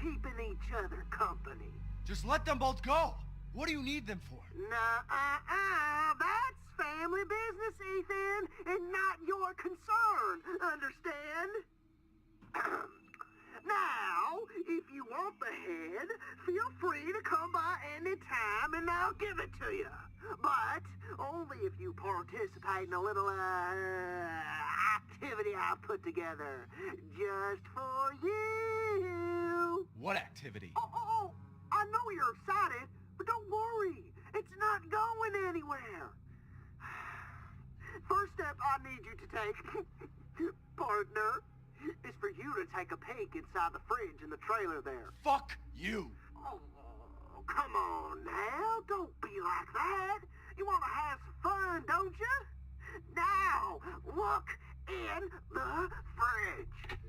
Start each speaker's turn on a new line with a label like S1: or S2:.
S1: keeping each other company.
S2: Just let them both go. What do you need them for?
S1: That's family business, Ethan, and not your concern, understand? Now, if you want the head, feel free to come by any time and I'll give it to you. But only if you participate in a little, activity I put together just for you.
S2: What activity?
S1: Oh, I know you're excited, but don't worry. It's not going anywhere. First step I need you to take, partner, is for you to take a peek inside the fridge in the trailer there.
S2: Fuck you.
S1: Oh, come on now. Don't be like that. You want to have some fun, don't you? Now, look in the fridge.